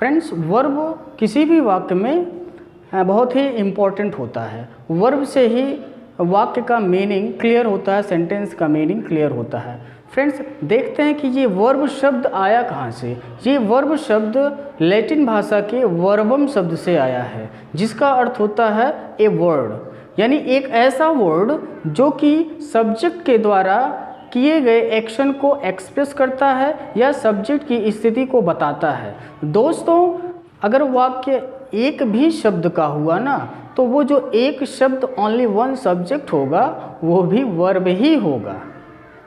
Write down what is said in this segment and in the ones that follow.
Friends, verb किसी भी वाक्य में बहुत ही इम्पोर्टेंट होता है। वर्ब से ही वाक्य का मीनिंग क्लियर होता है, सेंटेंस का मीनिंग क्लियर होता है। फ्रेंड्स, देखते हैं कि ये वर्ब शब्द आया कहाँ से। ये वर्ब शब्द लैटिन भाषा के वर्बम शब्द से आया है, जिसका अर्थ होता है ए वर्ड, यानी एक ऐसा वर्ड जो कि सब्जेक्ट के द्वारा किए गए एक्शन को एक्सप्रेस करता है या सब्जेक्ट की स्थिति को बताता है। दोस्तों, अगर वाक्य एक भी शब्द का हुआ ना, तो वो जो एक शब्द ओनली वन सब्जेक्ट होगा वो भी वर्ब ही होगा।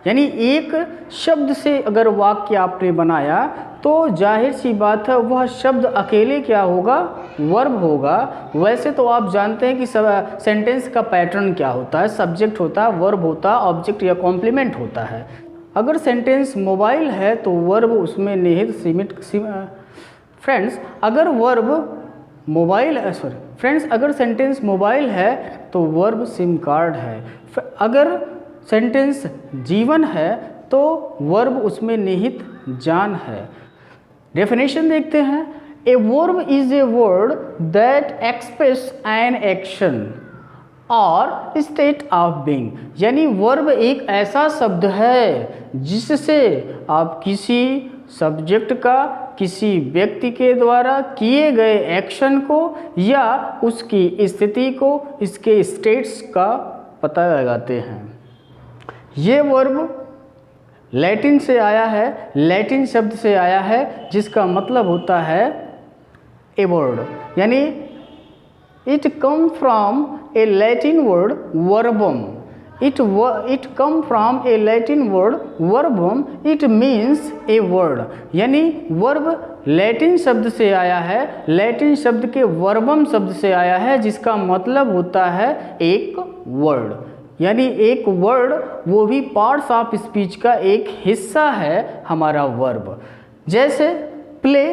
यानी एक शब्द से अगर वाक्य आपने बनाया तो जाहिर सी बात है वह शब्द अकेले क्या होगा, वर्ब होगा। वैसे तो आप जानते हैं कि सेंटेंस का पैटर्न क्या होता है, सब्जेक्ट होता है, वर्ब होता है, ऑब्जेक्ट या कॉम्प्लीमेंट होता है। अगर सेंटेंस मोबाइल है तो वर्ब उसमें निहित फ्रेंड्स अगर अगर सेंटेंस मोबाइल है तो वर्ब सिम कार्ड है। अगर सेंटेंस जीवन है तो वर्ब उसमें निहित जान है। डेफिनेशन देखते हैं। A verb is a word that express an action और स्टेट ऑफ बीइंग, यानी वर्ब एक ऐसा शब्द है जिससे आप किसी सब्जेक्ट का किसी व्यक्ति के द्वारा किए गए एक्शन को या उसकी स्थिति को, इसके स्टेट्स का पता लगाते हैं। ये वर्ब लैटिन से आया है, लैटिन शब्द से आया है जिसका मतलब होता है ए वर्ड, यानी it come from a Latin word verbum. It come from a Latin word verbum. It means a word, यानी वर्ब लैटिन शब्द से आया है, लैटिन शब्द के वर्बम शब्द से आया है जिसका मतलब होता है एक वर्ड, यानी एक वर्ड वो भी पार्ट्स ऑफ स्पीच का एक हिस्सा है हमारा वर्ब। जैसे प्ले,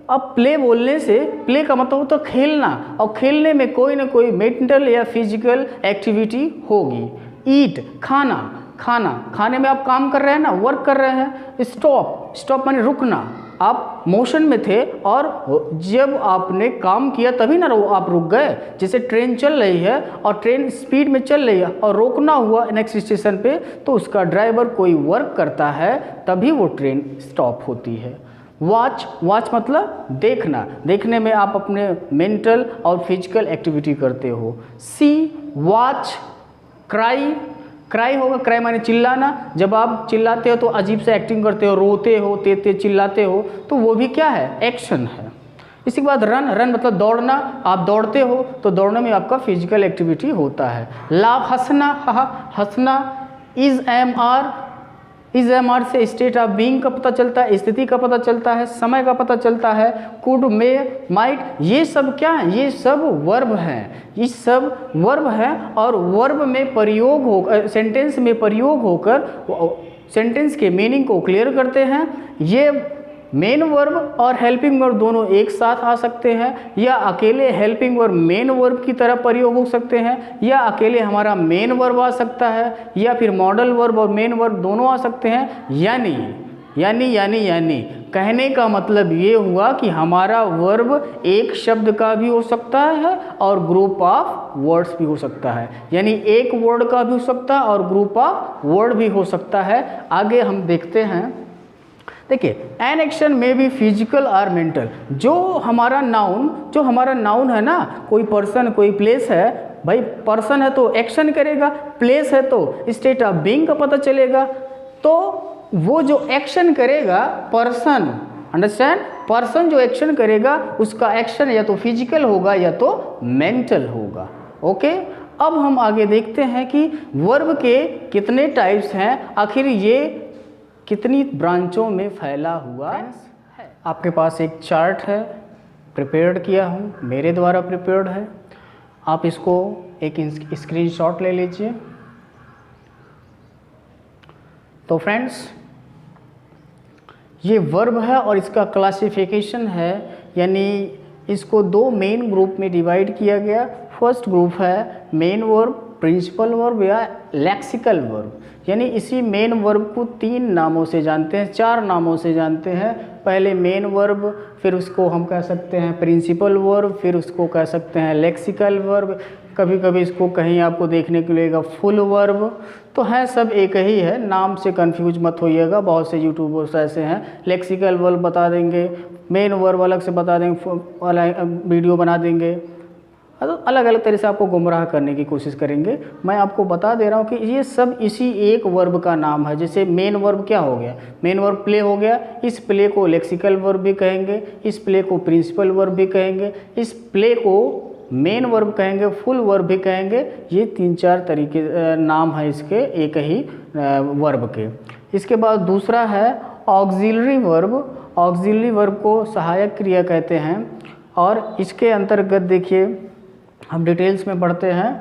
अब प्ले बोलने से प्ले का मतलब होता है खेलना, और खेलने में कोई ना कोई मेंटल या फिजिकल एक्टिविटी होगी। ईट, खाना, खाने में आप काम कर रहे हैं ना, वर्क कर रहे हैं। स्टॉप माने रुकना, आप मोशन में थे और जब आपने काम किया तभी ना आप रुक गए। जैसे ट्रेन चल रही है और ट्रेन स्पीड में चल रही है और रोकना हुआ नेक्स्ट स्टेशन पे, तो उसका ड्राइवर कोई वर्क करता है तभी वो ट्रेन स्टॉप होती है। वॉच मतलब देखना, देखने में आप अपने मेंटल और फिजिकल एक्टिविटी करते हो। सी वॉच। क्राई होगा, क्राई माने चिल्लाना, जब आप चिल्लाते हो तो अजीब से एक्टिंग करते हो, रोते हो, तेज चिल्लाते हो, तो वो भी क्या है, एक्शन है। इसी के बाद रन मतलब दौड़ना, आप दौड़ते हो तो दौड़ने में आपका फिजिकल एक्टिविटी होता है। लाफ, हंसना। इज एम आर से स्टेट ऑफ बीइंग का पता चलता है, स्थिति का पता चलता है, समय का पता चलता है। कुड, मे, माइट, ये सब क्या है, ये सब वर्ब हैं, ये सब वर्ब हैं और वर्ब में प्रयोग हो, सेंटेंस में प्रयोग होकर सेंटेंस के मीनिंग को क्लियर करते हैं। ये मेन वर्ब और हेल्पिंग वर्ब दोनों एक साथ आ सकते हैं, या अकेले हेल्पिंग वर्ब मेन वर्ब की तरह प्रयोग हो सकते हैं, या अकेले हमारा मेन वर्ब आ सकता है, या फिर मॉडल वर्ब और मेन वर्ब दोनों आ सकते हैं। यानी कहने का मतलब ये हुआ कि हमारा वर्ब एक शब्द का भी हो सकता है और ग्रुप ऑफ वर्ड्स भी हो सकता है, यानी एक वर्ड का भी हो सकता है और ग्रुप ऑफ वर्ड भी हो सकता है। आगे हम देखते हैं। देखिए, एन एक्शन में भी फिजिकल और मेंटल। जो हमारा नाउन है ना, कोई पर्सन कोई प्लेस है, भाई पर्सन है तो एक्शन करेगा, प्लेस है तो स्टेट ऑफ बीइंग का पता चलेगा। तो वो जो एक्शन करेगा पर्सन, अंडरस्टैंड, पर्सन जो एक्शन करेगा उसका एक्शन या तो फिजिकल होगा या तो मेंटल होगा। ओके, अब हम आगे देखते हैं कि वर्ब के कितने टाइप्स हैं, आखिर ये कितनी ब्रांचों में फैला हुआ है। आपके पास एक चार्ट है, प्रिपेयर्ड किया हूँ, मेरे द्वारा प्रिपेयर्ड है। आप इसको एक स्क्रीनशॉट ले लीजिए। तो फ्रेंड्स, ये वर्ब है और इसका क्लासिफिकेशन है, यानी इसको दो मेन ग्रुप में डिवाइड किया गया। फर्स्ट ग्रुप है मेन वर्ब प्रिंसिपल वर्ब या लेक्सिकल वर्ब, यानी इसी मेन वर्ब को 3 नामों से जानते हैं, 4 नामों से जानते हैं। पहले मेन वर्ब, फिर उसको हम कह सकते हैं प्रिंसिपल वर्ब, फिर उसको कह सकते हैं लेक्सिकल वर्ब, कभी कभी इसको कहीं आपको देखने को मिलेगा फुल वर्ब। तो है सब एक ही है, नाम से कंफ्यूज मत होइएगा। बहुत से यूट्यूबर्स ऐसे हैं लेक्सिकल वर्ब बता देंगे, मेन वर्ब अलग से बता देंगे, वीडियो बना देंगे, तो अलग अलग तरह से आपको गुमराह करने की कोशिश करेंगे। मैं आपको बता दे रहा हूँ कि ये सब इसी एक वर्ब का नाम है। जैसे मेन वर्ब क्या हो गया, मेन वर्ब प्ले हो गया, इस प्ले को लेक्सिकल वर्ब भी कहेंगे, इस प्ले को प्रिंसिपल वर्ब भी कहेंगे, इस प्ले को मेन वर्ब कहेंगे, फुल वर्ब भी कहेंगे। ये 3-4 तरीके नाम है इसके एक ही वर्ब के। इसके बाद दूसरा है ऑक्सिलरी वर्ब। ऑक्सिलरी वर्ब को सहायक क्रिया कहते हैं और इसके अंतर्गत देखिए हम डिटेल्स में पढ़ते हैं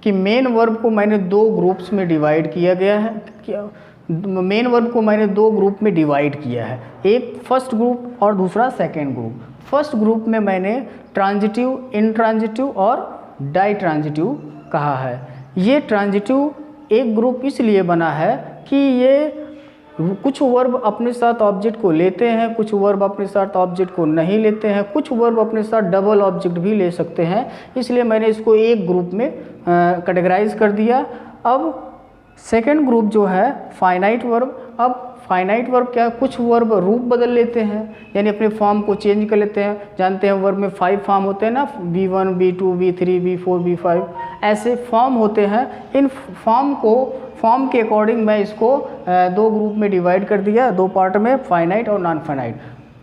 कि मेन वर्ब को मैंने 2 ग्रुप्स में डिवाइड किया गया है। मेन वर्ब को मैंने 2 ग्रुप में डिवाइड किया है, एक फर्स्ट ग्रुप और दूसरा सेकेंड ग्रुप। फर्स्ट ग्रुप में मैंने ट्रांजिटिव, इंट्रांजिटिव और डाई ट्रांजिटिव कहा है। ये ट्रांजिटिव एक ग्रुप इसलिए बना है कि ये कुछ वर्ब अपने साथ ऑब्जेक्ट को लेते हैं, कुछ वर्ब अपने साथ ऑब्जेक्ट को नहीं लेते हैं, कुछ वर्ब अपने साथ डबल ऑब्जेक्ट भी ले सकते हैं, इसलिए मैंने इसको एक ग्रुप में कैटेगराइज कर दिया। अब सेकंड ग्रुप जो है फाइनाइट वर्ब। अब फाइनाइट वर्ब क्या है, कुछ वर्ब रूप बदल लेते हैं, यानी अपने फॉर्म को चेंज कर लेते हैं। जानते हैं वर्ब में 5 फॉर्म होते हैं ना, B1, B2, B3, B4, B5 ऐसे फॉर्म होते हैं। इन फॉर्म के अकॉर्डिंग मैं इसको 2 ग्रुप में डिवाइड कर दिया, 2 पार्ट में, फाइनाइट और नॉन फाइनाइट।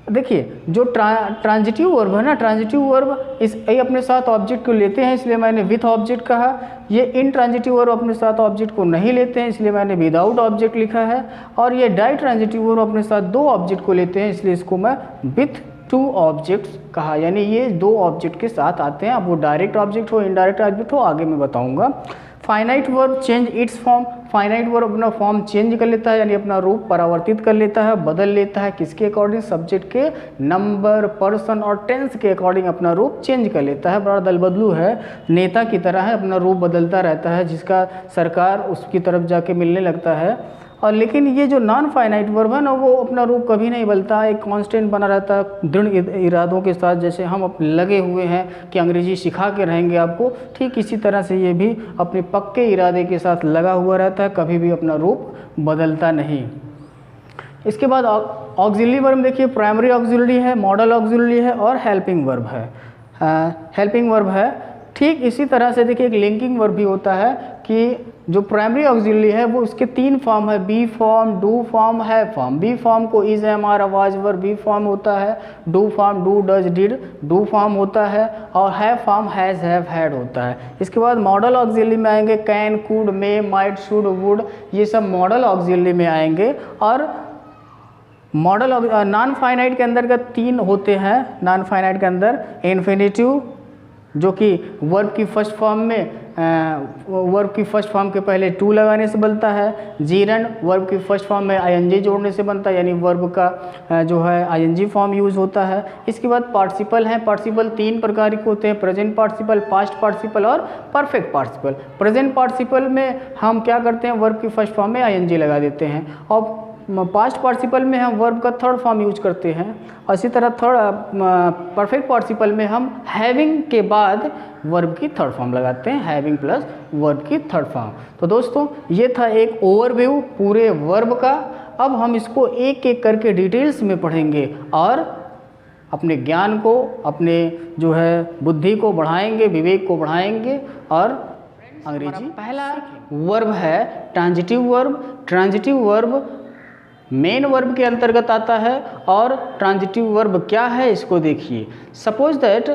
देखिए जो ट्रांजिटिव वर्ब है ना, ट्रांजिटिव वर्ब ये अपने साथ ऑब्जेक्ट को लेते हैं, इसलिए मैंने विथ ऑब्जेक्ट कहा। ये इनट्रांजिटिव वर्ब अपने साथ ऑब्जेक्ट को नहीं लेते हैं, इसलिए मैंने विदाउट ऑब्जेक्ट लिखा है। और ये डाई ट्रांजिटिव वर्ब अपने साथ 2 ऑब्जेक्ट को लेते हैं, इसलिए इसको मैं विथ 2 ऑब्जेक्ट्स कहा, यानी ये 2 ऑब्जेक्ट के साथ आते हैं। अब वो डायरेक्ट ऑब्जेक्ट हो, इनडायरेक्ट ऑब्जेक्ट हो, आगे मैं बताऊंगा। Finite verb change its form. Finite verb अपना फॉर्म चेंज कर लेता है, यानी अपना रूप परावर्तित कर लेता है, बदल लेता है। किसके अकॉर्डिंग, सब्जेक्ट के नंबर, पर्सन और टेंस के अकॉर्डिंग अपना रूप चेंज कर लेता है। बड़ा दलबदलू है, नेता की तरह है, अपना रूप बदलता रहता है, जिसका सरकार उसकी तरफ जाके मिलने लगता है। और लेकिन ये जो नॉन फाइनाइट वर्ब है ना, वो अपना रूप कभी नहीं बदलता, एक कांस्टेंट बना रहता है दृढ़ इरादों के साथ। जैसे हम लगे हुए हैं कि अंग्रेजी सिखा के रहेंगे आपको, ठीक इसी तरह से ये भी अपने पक्के इरादे के साथ लगा हुआ रहता है, कभी भी अपना रूप बदलता नहीं। इसके बाद ऑक्सिलरी वर्ब देखिए, प्राइमरी ऑक्सिलरी है, मॉडल ऑक्सिलरी है और हेल्पिंग वर्ब है। हेल्पिंग वर्ब है। ठीक इसी तरह से देखिए एक लिंकिंग वर्ब भी होता है कि जो प्राइमरी ऑक्सिलरी है वो उसके 3 फॉर्म है, बी फॉर्म, डू फॉर्म, है फॉर्म। बी फॉर्म को इज, एम, आर, आवाज वर बी फॉर्म होता है। Do form do, does, did do form होता है। और है फॉर्म हैज़, हैव, हैड होता है। इसके बाद मॉडल ऑक्सिलरी में आएंगे can, could, may, might, should, would, ये सब मॉडल ऑक्सिलरी में आएंगे। और मॉडल नॉन फाइनाइट के अंतर्गत 3 होते हैं। नॉन फाइनाइट के अंदर इन्फिनेटिव, जो कि वर्ब की फर्स्ट फॉर्म के पहले टू लगाने से बनता है। जीरन वर्ब की फर्स्ट फॉर्म में आईएनजी जोड़ने से बनता है, यानी वर्ब का जो है आईएनजी फॉर्म यूज़ होता है। इसके बाद पार्टिसिपल हैं। पार्टिसिपल 3 प्रकार के होते हैं, प्रेजेंट पार्टिसिपल, पास्ट पार्टिसिपल और परफेक्ट पार्टिसिपल। प्रेजेंट पार्टिसिपल में हम क्या करते हैं, वर्ब की फर्स्ट फॉर्म में आईएनजी लगा देते हैं। और पास्ट पार्टिसिपल में हम वर्ब का थर्ड फॉर्म यूज करते हैं। और इसी तरह परफेक्ट पार्टिसिपल में हम हैविंग के बाद वर्ब की थर्ड फॉर्म लगाते हैं, हैविंग प्लस वर्ब की थर्ड फॉर्म। तो दोस्तों ये था एक ओवरव्यू पूरे वर्ब का। अब हम इसको एक एक करके डिटेल्स में पढ़ेंगे और अपने ज्ञान को, अपने जो है बुद्धि को बढ़ाएंगे, विवेक को बढ़ाएंगे और अंग्रेजी। पहला वर्ब है transitive verb. Transitive verb main verb के अंतर्गत आता है। और ट्रांजिटिव वर्ब क्या है इसको देखिए। सपोज दैट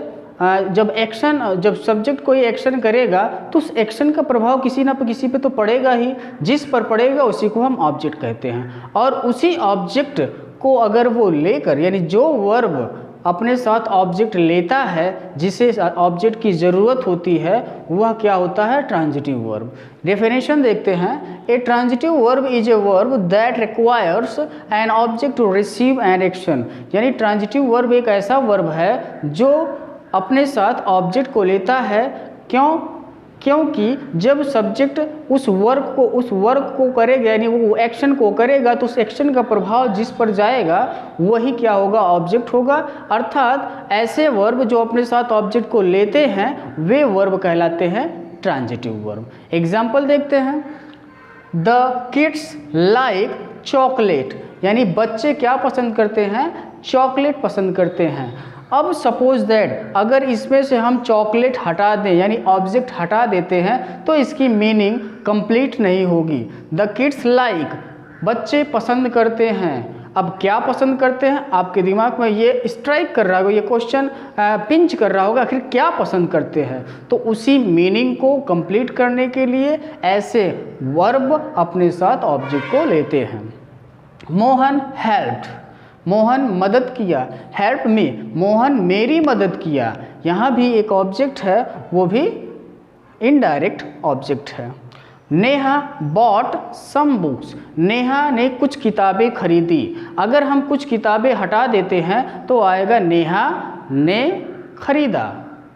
जब सब्जेक्ट कोई एक्शन करेगा तो उस एक्शन का प्रभाव किसी ना किसी पे तो पड़ेगा ही, जिस पर पड़ेगा उसी को हम ऑब्जेक्ट कहते हैं। और उसी ऑब्जेक्ट को अगर वो लेकर, यानी जो वर्ब अपने साथ ऑब्जेक्ट लेता है, जिसे ऑब्जेक्ट की ज़रूरत होती है, वह क्या होता है, ट्रांजिटिव वर्ब। डेफिनेशन देखते हैं। A transitive verb is a verb that requires an object to receive an action. यानी ट्रांजिटिव वर्ब एक ऐसा वर्ब है जो अपने साथ ऑब्जेक्ट को लेता है। क्यों? क्योंकि जब सब्जेक्ट उस वर्क को करेगा, यानी वो एक्शन को करेगा, तो उस एक्शन का प्रभाव जिस पर जाएगा वही क्या होगा, ऑब्जेक्ट होगा। अर्थात ऐसे वर्ब जो अपने साथ ऑब्जेक्ट को लेते हैं वे वर्ब कहलाते हैं ट्रांजिटिव वर्ब। एग्जाम्पल देखते हैं, द किड्स लाइक चॉकलेट, यानी बच्चे क्या पसंद करते हैं, चॉकलेट पसंद करते हैं। अब सपोज दैट अगर इसमें से हम चॉकलेट हटा दें, यानी ऑब्जेक्ट हटा देते हैं, तो इसकी मीनिंग कंप्लीट नहीं होगी। द किड्स लाइक, बच्चे पसंद करते हैं। अब क्या पसंद करते हैं, आपके दिमाग में ये स्ट्राइक कर रहा होगा, ये क्वेश्चन पिंच कर रहा होगा, आखिर क्या पसंद करते हैं। तो उसी मीनिंग को कंप्लीट करने के लिए ऐसे वर्ब अपने साथ ऑब्जेक्ट को लेते हैं। मोहन हेल्प्ड, मोहन मदद किया। हेल्प मी, मोहन मेरी मदद किया। यहाँ भी एक ऑब्जेक्ट है, वो भी इनडायरेक्ट ऑब्जेक्ट है। Neha bought some books, Neha ने कुछ किताबें खरीदी। अगर हम कुछ किताबें हटा देते हैं तो आएगा नेहा ने खरीदा।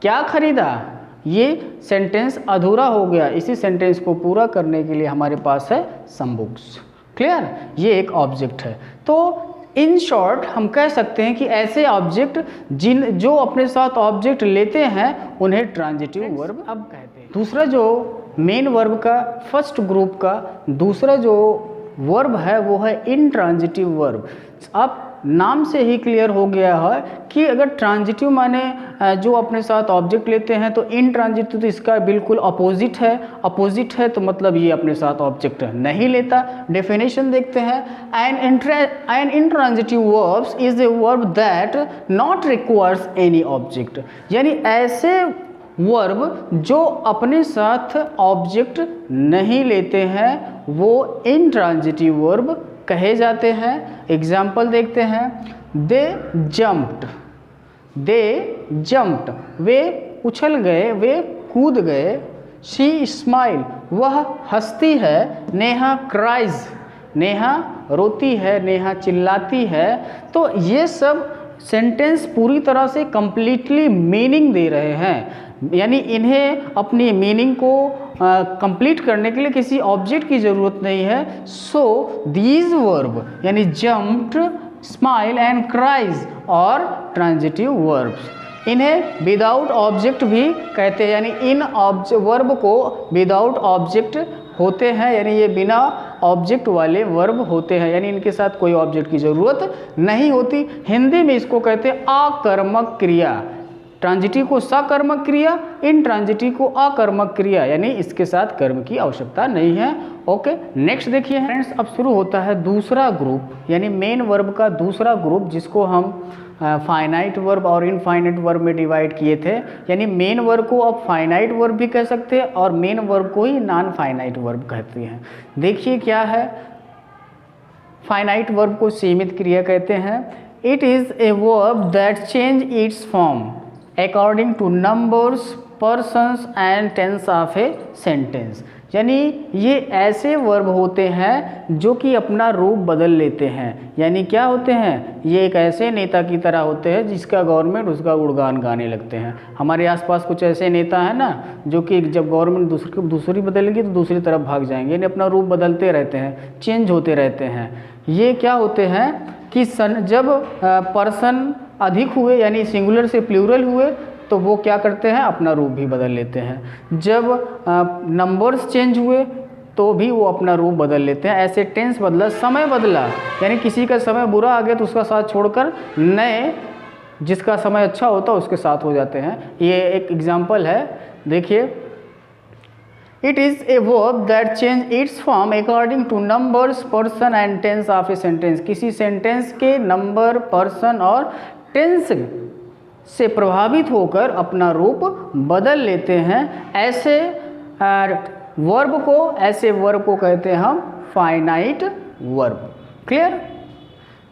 क्या खरीदा, ये सेंटेंस अधूरा हो गया। इसी सेंटेंस को पूरा करने के लिए हमारे पास है सम बुक्स। क्लियर, ये एक ऑब्जेक्ट है। तो इन शॉर्ट हम कह सकते हैं कि ऐसे ऑब्जेक्ट जो अपने साथ ऑब्जेक्ट लेते हैं उन्हें ट्रांजिटिव वर्ब अब कहते हैं। दूसरा जो मेन वर्ब का फर्स्ट ग्रुप का दूसरा जो वर्ब है वो है इनट्रांजिटिव वर्ब। अब नाम से ही क्लियर हो गया है कि अगर ट्रांजिटिव माने जो अपने साथ ऑब्जेक्ट लेते हैं, तो इनट्रांजिटिव तो इसका बिल्कुल अपोजिट है। अपोजिट है तो मतलब ये अपने साथ ऑब्जेक्ट नहीं लेता। डेफिनेशन देखते हैं, an intransitive verbs is a verb that not requires any object, यानी ऐसे वर्ब जो अपने साथ ऑब्जेक्ट नहीं लेते हैं वो इनट्रांजिटिव वर्ब कहे जाते हैं। एग्जाम्पल देखते हैं, दे जम्प्ड, वे उछल गए, वे कूद गए। शी स्माइल, वह हंसती है। नेहा क्राइज, नेहा रोती है, नेहा चिल्लाती है। तो ये सब सेंटेंस पूरी तरह से कंप्लीटली मीनिंग दे रहे हैं, यानी इन्हें अपनी मीनिंग को कंप्लीट करने के लिए किसी ऑब्जेक्ट की ज़रूरत नहीं है। सो दीज वर्ब यानी जम्प्ड, स्माइल एंड क्राइज और ट्रांजिटिव वर्ब्स, इन्हें विदाउट ऑब्जेक्ट भी कहते हैं, यानी इन वर्ब को विदाउट ऑब्जेक्ट होते हैं, यानी ये बिना ऑब्जेक्ट वाले वर्ब होते हैं, यानी इनके साथ कोई ऑब्जेक्ट की ज़रूरत नहीं होती। हिंदी में इसको कहते हैं अकर्मक क्रिया। ट्रांजिटिव को सकर्मक क्रिया, इन ट्रांजिटिव को अकर्मक क्रिया, यानी इसके साथ कर्म की आवश्यकता नहीं है। ओके, नेक्स्ट देखिए फ्रेंड्स, अब शुरू होता है दूसरा ग्रुप, यानी मेन वर्ब का दूसरा ग्रुप, जिसको हम फाइनाइट वर्ब और इनफाइनाइट वर्ब में डिवाइड किए थे। यानी मेन वर्ब को अब फाइनाइट वर्ब भी कह सकते हैं और मेन वर्ब को ही नॉन फाइनाइट वर्ब कहते हैं। देखिए क्या है, फाइनाइट वर्ब को सीमित क्रिया कहते हैं। It is a verb that change its form according to numbers, persons and tense of a sentence, यानी ये ऐसे वर्ब होते हैं जो कि अपना रूप बदल लेते हैं। यानी क्या होते हैं, ये एक ऐसे नेता की तरह होते हैं जिसका गवर्नमेंट उसका गुणगान गाने लगते हैं। हमारे आसपास कुछ ऐसे नेता हैं ना, जो कि जब गवर्नमेंट दूसरी बदलेगी तो दूसरी तरफ भाग जाएंगे, यानी अपना रूप बदलते रहते हैं, चेंज होते रहते हैं। ये क्या होते हैं कि जब पर्सन अधिक हुए यानी सिंगुलर से प्लूरल हुए तो वो क्या करते हैं, अपना रूप भी बदल लेते हैं। जब नंबर्स चेंज हुए तो भी वो अपना रूप बदल लेते हैं। ऐसे टेंस बदला, समय बदला, यानी किसी का समय बुरा आ गया तो उसका साथ छोड़कर नए जिसका समय अच्छा होता है उसके साथ हो जाते हैं। ये एक एग्जाम्पल है, देखिए, it is a verb that change its form according to numbers, person and tense of a sentence, किसी सेंटेंस के नंबर, पर्सन और टेंस से प्रभावित होकर अपना रूप बदल लेते हैं। ऐसे वर्ब को कहते हैं हम फाइनाइट वर्ब। क्लियर,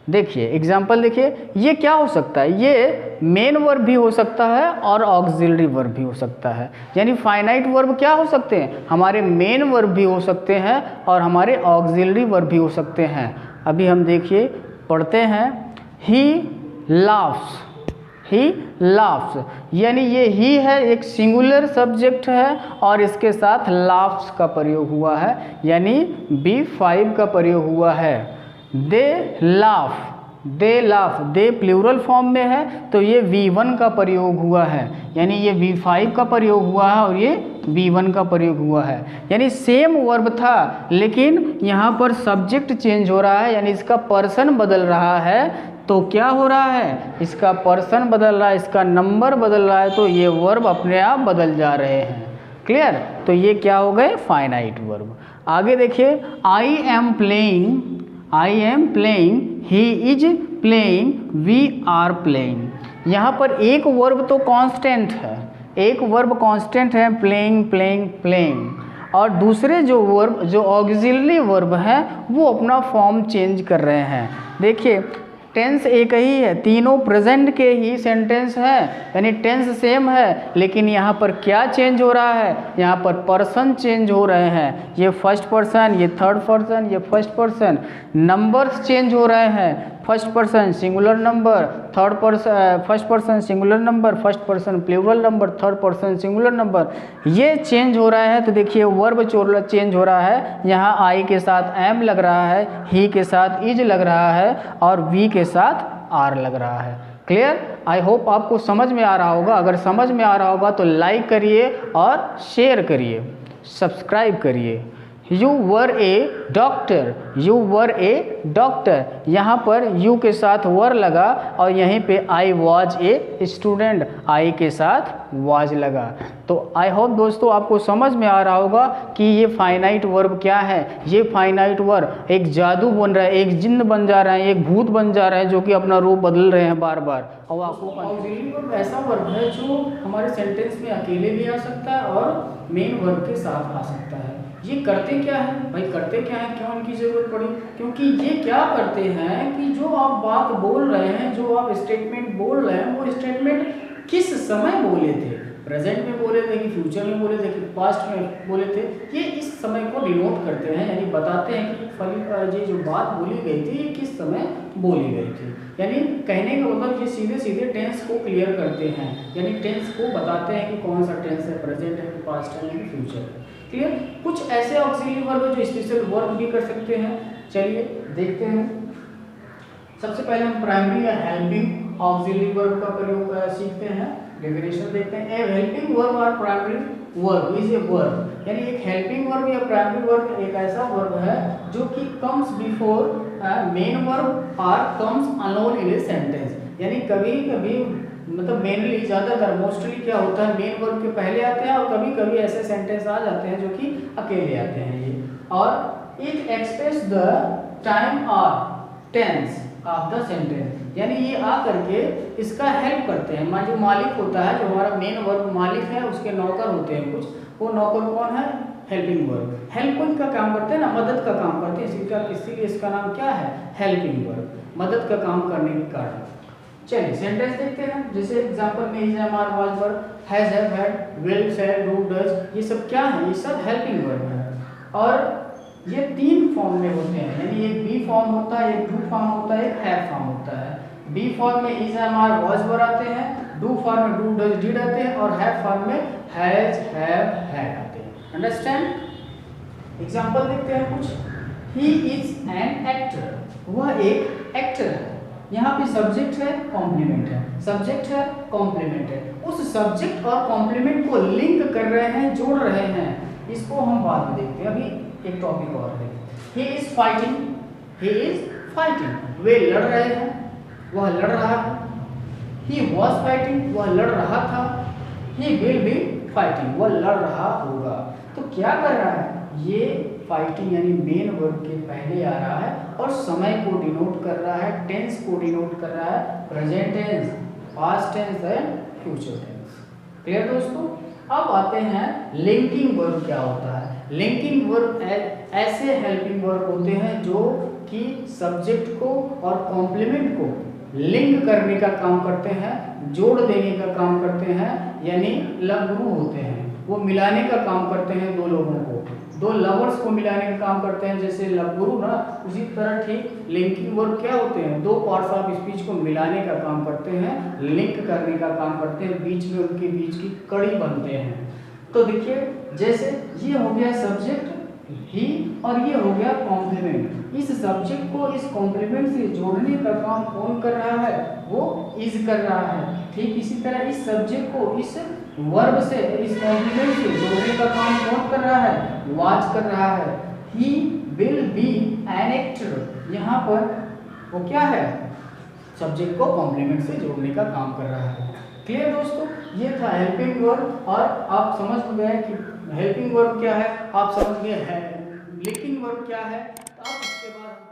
देखिए एग्जाम्पल देखिए, ये क्या हो सकता है, ये मेन वर्ब भी हो सकता है और ऑक्सिलरी वर्ब भी हो सकता है। यानी फाइनाइट वर्ब क्या हो सकते हैं, हमारे मेन वर्ब भी हो सकते हैं और हमारे ऑक्सिलरी वर्ब भी हो सकते हैं। अभी हम देखिए पढ़ते हैं, ही लाफ्स, ही लाफ्स, यानी ये ही है, एक सिंगुलर सब्जेक्ट है और इसके साथ लाफ्स का प्रयोग हुआ है, यानी B5 का प्रयोग हुआ है। They laugh, they laugh, they plural form में है तो ये V1 का प्रयोग हुआ है, यानी ये V5 का प्रयोग हुआ है और ये V1 का प्रयोग हुआ है। यानी सेम वर्ब था लेकिन यहाँ पर सब्जेक्ट चेंज हो रहा है, यानी इसका पर्सन बदल रहा है। तो क्या हो रहा है, इसका पर्सन बदल रहा है, इसका नंबर बदल रहा है, तो ये वर्ब अपने आप बदल जा रहे हैं। क्लियर? तो ये क्या हो गए, फाइनाइट वर्ब। आगे देखिए, I am playing, I am playing, he is playing, we are playing. यहाँ पर एक वर्ब तो कांस्टेंट है, एक वर्ब कांस्टेंट है, प्लेइंग प्लेइंग प्लेइंग, और दूसरे जो वर्ब, जो ऑक्सिलरी वर्ब है, वो अपना फॉर्म चेंज कर रहे हैं। देखिए टेंस एक ही है, तीनों प्रेजेंट के ही सेंटेंस है, यानी टेंस सेम है, लेकिन यहाँ पर क्या चेंज हो रहा है, यहाँ पर पर्सन चेंज हो रहे हैं। ये फर्स्ट पर्सन, ये थर्ड पर्सन, ये फर्स्ट पर्सन। नंबर्स चेंज हो रहे हैं, first person singular number, third person first person singular number, first person plural number, third person singular number, ये चेंज हो रहा है। तो देखिए वर्ब चेंज हो रहा है, यहाँ आई के साथ एम लग रहा है, ही के साथ इज लग रहा है और वी के साथ आर लग रहा है। क्लियर? आई होप आपको समझ में आ रहा होगा। अगर समझ में आ रहा होगा तो लाइक करिए और शेयर करिए, सब्सक्राइब करिए। You were A doctor, you were A doctor, यहाँ पर यू के साथ वर लगा और यहीं पे आई वॉज ए स्टूडेंट, आई के साथ वॉज लगा। तो आई होप दोस्तों आपको समझ में आ रहा होगा कि ये फाइनाइट वर्ब क्या है। ये फाइनाइट वर्ब एक जादू बन रहा है, एक जिन्न बन जा रहा है, एक भूत बन जा रहे हैं जो कि अपना रूप बदल रहे हैं बार बार। और आपको ऑक्सिलरी वर्ब ऐसा वर्ब है जो हमारे सेंटेंस में अकेले भी आ सकता है और मेन वर्ब के साथ आ सकता है। ये करते क्या है भाई, करते क्या है, क्यों इनकी ज़रूरत पड़ी? क्योंकि ये क्या करते हैं कि जो आप बात बोल रहे हैं, जो आप स्टेटमेंट बोल रहे हैं, वो स्टेटमेंट किस समय बोले थे, प्रेजेंट में बोले थे कि फ्यूचर में बोले थे कि पास्ट में बोले थे, ये इस समय को डिनोट करते हैं, यानी बताते हैं कि ये जो बात बोली गई थी ये किस समय बोली गई थी। यानी कहने का मतलब ये सीधे सीधे टेंस को क्लियर करते हैं, यानी टेंस को बताते हैं कि कौन सा टेंस है, प्रेजेंट है कि पास्ट है कि फ्यूचर है। क्लियर? कुछ ऐसे ऑक्सिलरी वर्ब है जो स्पेशल वर्ब भी कर सकते हैं। चलिए देखते हैं। सबसे पहले हम प्राइमरी या हेल्पिंग ऑक्सिलरी वर्ब का प्रयोग सीखते हैं। डेफिनेशन देखते हैं। ए हेल्पिंग वर्ब और primary verb is a verb, यानी एक हेल्पिंग वर्ब या प्राइमरी वर्ब एक ऐसा वर्ब है जो कि कम्स बिफोर मेन वर्ब और comes alone in A sentence, यानी कभी कभी मतलब मेनली ज़्यादातर मोस्टली क्या होता है, मेन वर्ब के पहले आते हैं और कभी कभी ऐसे सेंटेंस आ जाते हैं जो कि अकेले आते हैं ये। और इट एक्सप्रेस द टाइम और टेंस ऑफ द सेंटेंस, यानी ये आ करके इसका हेल्प करते हैं। जो मालिक होता है, जो हमारा मेन वर्ब मालिक है, उसके नौकर होते हैं कुछ, वो नौकर कौन है, हेल्पिंग वर्ब। हेल्पिंग का काम करते हैं ना, मदद का काम करते हैं, इसीलिए इसका नाम क्या है, हेल्पिंग वर्ब, मदद का काम करने के कारण। चलिए सेंटेंस देखते हैं। जैसे एग्जांपल में is, am, are, was verb, has, have, had, will, shall, do, does, ये सब क्या है, ये सब हेल्पिंग वर्ब है। और ये तीन फॉर्म में होते हैं, यानी एक बी फॉर्म होता है, एक डू फॉर्म होता है, एक हैव फॉर्म होता है। बी फॉर्म में is, am, are, was verb आते हैं, डू फॉर्म में डू, डज, डिड आते हैं और हैव फॉर्म में हैज, हैव, हैड आते हैं। अंडरस्टैंड? एग्जांपल देखते हैं कुछ। ही इज एन एक्टर, वह एक एक्टर है। यहाँ पे सब्जेक्ट है, कॉम्प्लीमेंट है, सब्जेक्ट है, कॉम्प्लीमेंट है। उस सब्जेक्ट और कॉम्प्लीमेंट को लिंक कर रहे हैं, जोड़ रहे हैं, इसको हम बाद में देखते हैं। अभी एक टॉपिक और देखते हैं। He is fighting, he is fighting, वे लड़ रहे हैं, वह लड़ रहा है। ही वॉज फाइटिंग, वह लड़ रहा था। ही विल बी फाइटिंग, वह लड़ रहा होगा। तो क्या कर रहा है, ये फाइटिंग यानी मेन वर्ब के पहले आ रहा है और समय को डिनोट कर रहा है, टेंस को डिनोट कर रहा है, present tense, past tense and future tense. Clear दोस्तों? अब आते हैं लिंकिंग वर्ब क्या होता है। लिंकिंग वर्ब ऐसे हेल्पिंग वर्ब होते हैं जो कि सब्जेक्ट को और कॉम्प्लीमेंट को लिंक करने का काम करते हैं, जोड़ देने का काम करते हैं, यानी लघु होते हैं, वो मिलाने का काम करते हैं दो लोगों को। दो लवर्स को मिलाने का काम करते हैं, जैसे लवगुरु ना, उसी तरह ठीक लिंकिंग वर्ब क्या होते हैं, दो पार्ट्स ऑफ स्पीच को मिलाने का काम करते हैं, लिंक करने का काम करते हैं, बीच में उनके बीच की कड़ी बनते हैं। तो देखिए जैसे ये हो गया सब्जेक्ट ही और ये हो गया कॉम्प्लीमेंट। इस सब्जेक्ट को इस कॉम्प्लीमेंट से जोड़ने का काम कौन कर रहा है, वो इज कर रहा है। ठीक इसी तरह इस सब्जेक्ट को इस वर्ब से, इस कॉम्प्लीमेंट से जोड़ने का काम कौन कर रहा है, वाज कर रहा है। He will be an actor, यहाँ पर वो क्या है, सब्जेक्ट को कॉम्प्लीमेंट से जोड़ने का काम कर रहा है। क्लियर दोस्तों, ये था हेल्पिंग वर्ब। और आप समझ गए कि हेल्पिंग वर्ब क्या है, आप समझ गए हैं लिंकिंग वर्ब क्या है। तो अब इसके बाद